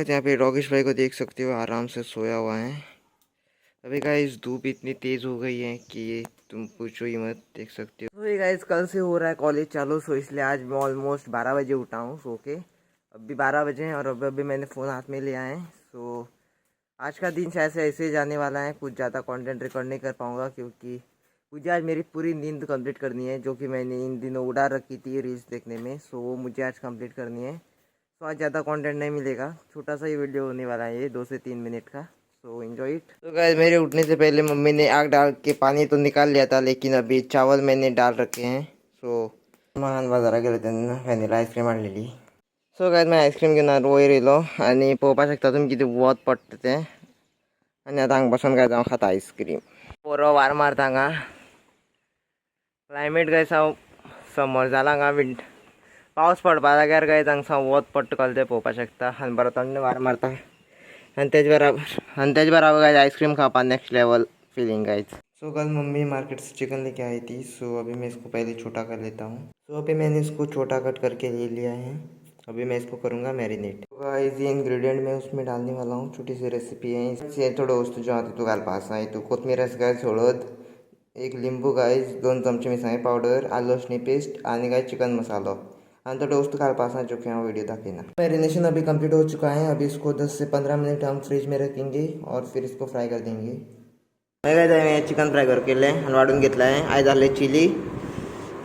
Guys यहाँ पे डॉगिश भाई को देख सकते हो, आराम से सोया हुआ है। अभी गाइस धूप इतनी तेज़ हो गई है कि तुम पूछो ही मत, देख सकते हो। तो गाइस कल से हो रहा है कॉलेज चालू, सो इसलिए आज मैं ऑलमोस्ट 12 बजे उठा हूँ सो के। अभी 12 बजे हैं और अभी मैंने फ़ोन हाथ में लिया है। सो आज का दिन शायद से ऐसे ही जाने वाला है, कुछ ज़्यादा कंटेंट रिकॉर्ड नहीं कर पाऊँगा क्योंकि मुझे आज मेरी पूरी नींद कंप्लीट करनी है, जो कि मैंने इन दिनों उड़ा रखी थी रील्स देखने में। सो वो मुझे आज कंप्लीट करनी है। तो आज ज़्यादा कंटेंट नहीं मिलेगा, छोटा सा ही वीडियो होने वाला है ये 2 से 3 मिनट का। So enjoy it. तो गाइस मेरे उठने से पहले मम्मी ने आग डाल के पानी तो निकाल लिया था, लेकिन अभी चावल मैंने डाल रखे हैं। सो महान बाजारात गेले त्यांना व्हॅनिला आईस्क्रीम आणलेली. सो गाइस मैं आईस्क्रीम घेऊन वयर येलो आणि पोवपाक शकता तुम्ही किती वत पडटा ते. आणि आता हांगा बसून काय जावं खाता आईस्क्रीम. पोरं वार मारता हांगा. क्लायमेट गायस हांव समर जाला हांगा पावस पडपा जाग्यार गायस हांगा वत पडटा कळ्ळें तें पळोवपाक शकता. आनी बरो थंड वार मारता आनी तेज बराबर गाइस आइसक्रीम खावपा next level feeling guys. So कल मम्मी मार्केट से चिकन लेके आई थी. सो अभी मैं इसको पहले छोटा कर लेता हूँ. सो अभी मैंने इसको छोटा कट करके ले लिया है. अभी मैं इसको करूँगा मैरिनेट. तो गाइस ये इंग्रेडिएंट मैं उसमें डालने वाला हूँ. छोटी सी रेसिपी है. इससे थोडं वस्तू जो आती तू घालपा आसा. हितू कोथमीर आसा गाइस, हळद, एक लिंबू गाइस, 2 चमचे मिरसांगे पावडर, आलं लसणी पेस्ट आणि गाइस चिकन मसालो और थोड़ा वस्तु घालपा आसा जो कि हम वीडियो दाखिना. मैरिनेशन अभी कंप्लीट हो चुका है. अभी इसको 10 से 15 मिनट हम फ्रिज में रखेंगे और फिर इसको फ्राय कर देंगे. मैं चिकन फ्राय कर केले आणि वाढून घेतला आहे. आयज जाले चिली,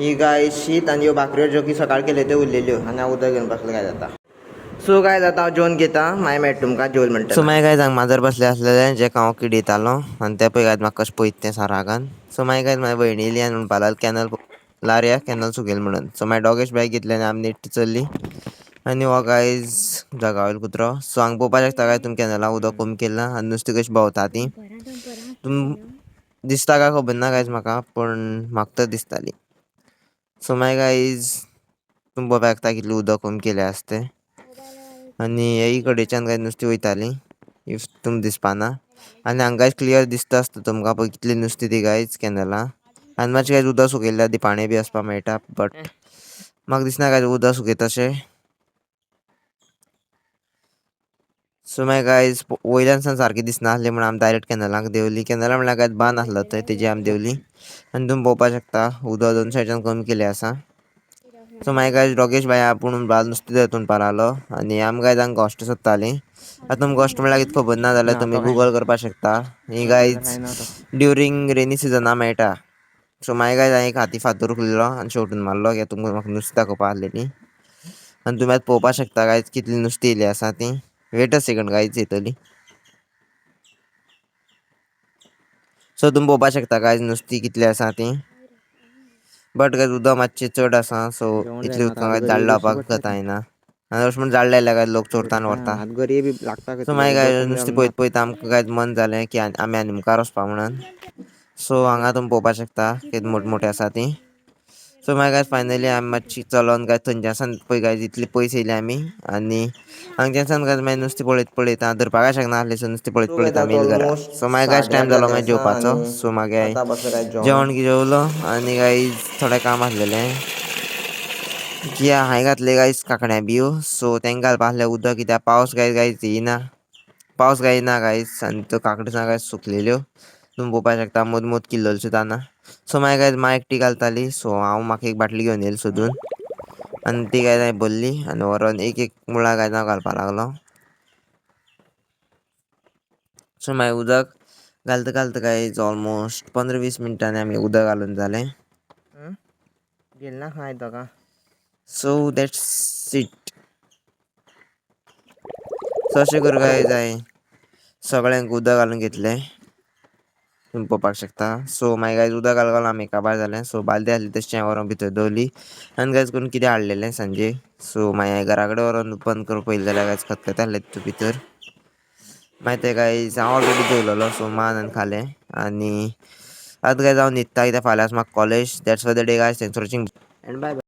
ही गाय शीत आणि ह्यो भाकऱ्यो ज्यो की सकाळ केले त्यो उरलेल्यो आणि हांव उदक घेवन बसलो काय जाता. सो काय जाता हांव जेवण घेता. माय मेळटा तुमकां जेवण म्हणटा. सो मागीर काय सांग माजर बसले आसलेले जे हांव किडयतालो आनी ते पळय म्हाका कशें पळयता तें सारागान. सो मागीर काय म्हाज्या भयणी येयली आनी म्हणपा लागली कॅनल लारया कॅनल सुकेल म्हणून. सो मागीर डॉगेश बॅग घेतले आनी आमी नीट चल्ली आनी हो गायज जगा वयलो कुत्रो. सो हांगा पळोवपाक शकता काय तुमी कॅनलाक उदक कमी केलां आनी नुस्तीं कशीं भोंवता तीं. तुम दिसता काय खबर ना गायज म्हाका, पूण म्हाका तर दिसताली. सो मागीर गायज तुमी पळोवपाक शकता कितलें उदक कमी केलें आसा तें. आनी हे कडेच्यान काय नुस्तीं वयतालीं इफ तुमकां दिसपाना. आनी हांगा गायज क्लियर दिसता आसता तुमकां पळय कितलीं नुस्तीं तीं गायज कॅनलां. आनी मातशें गायज उदक सुकयल्लें आसा, दिपाणे बी आसपाक मेळटा, बट म्हाका दिसना गायज उदक सुकयता तशें. सो मागीर गायज वयल्यान सावन सारकी दिसना आसली म्हणून आमी डायरेक्ट कॅनलाक देंवली. कॅनला म्हणल्यार गायज बांद आसलो थंय, तेजी आमी देंवली. आनी तुमी पळोवपाक शकता उदक दोन सायडीच्यान कमी केलें आसा. सो मागीर गायज डॉगेश बाय आपूण बाल नुस्तें धरतून पावलो आनी आमी गायज हांगा घोस्ट सोदतालीं. आतां तुमकां घोस्ट म्हणल्यार कितें खबर ना जाल्यार तुमी गुगल करपाक शकता. ही गायज ड्युरींग रेनी सिजनाक मेळटा. सो मागीर गायज हांवें एक हाती फातर उखलिल्लो आनी शेवटून मारलो कित्याक तुमकां म्हाका नुस्तें दाखोवपा आसलेलीं. आनी तुमी आतां पळोवपाक शकता गायज कितलीं नुस्तीं येयलीं आसा तीं. वेट अ सेकंड गायज येतलीं. सो तुमी पळोवपाक शकता गायज नुस्तीं कितलीं आसा तीं. बट गायज उदक मातशें चड आसा, सो इतलें उदकांत गायज जाळ लावपाक जायना. आनी अशें म्हण जाळ लायल्यार गायज लोक चोरता आनी व्हरता. सो मागीर गायज नुस्तीं पळयत पळयत आमकां गायज मन जालें की आमी आनी मुखार वचपा म्हणून. सो हांगा तुमी पळोवपाक शकता कितलीं मोठमोठीं आसा तीं. सो मागीर गायज फायनली आमी मातशी चलोन गायज थंयच्यान पळय गायज इतली पयस येयली आमी. आनी हांगच्यान गायज मागीर नुस्तीं पळयत पळयत धरपाक शकना आसलीं, सो नुस्तीं पळयत पळयत आमी येयलीं घरा. सो मागीर गायज टायम जालो मागीर जेवपाचो. सो मागीर जेवण जेवलो आनी गायज थोडें काम आसलेलें की हांवें घातले गायज कांकण्या बियो. सो तांकां घालपा आसलें उदक कित्याक पावस गायज येयना. पावस काय ना गायज आनी त्यो कांकण्यो सुद्दां गायज सुकलेल्यो. तुमी पळोवपाक शकता मद मद किल्लल्यो सुद्दां ना. सो मागीर गायज मां एकटी घालताली. सो हांव म्हाका एक बाटली घेवन येयली सोदून आनी ती गायज हांवें भरली आनी व्हरोन एक एक मुळा गायज हांव घालपाक लागलो. सो मागीर उदक घालता घालता गायज ऑलमोस्ट 15-20 मिनटांनी आमी उदक घालून जालें. गेल ना खंय दोगां. So that's it. सो अशें करून गायज हांवें सगळ्यांक उदक घालून घेतलें, तुमी पळोवपाक शकता. सो मागीर गायज उदक घालून घालून आमी काबार जालें. सो बालदी आसली तशें हांवें व्हरोन भितर दवरली आनी गायज करून कितें हाडलेलें सांजे. सो मागीर घरा कडेन व्हरोन बंद करून पळयलें जाल्यार गायज खतखतें आहलें तितूंत भितर. मागीर तें गायज हांव ऑलरेडी जेवलोलो, सो मानान खालें. आनी आतां गायज हांव न्हिदता कित्याक फाल्यां आसा म्हाका college. That's for the day guys. Thanks for watching and bye bye.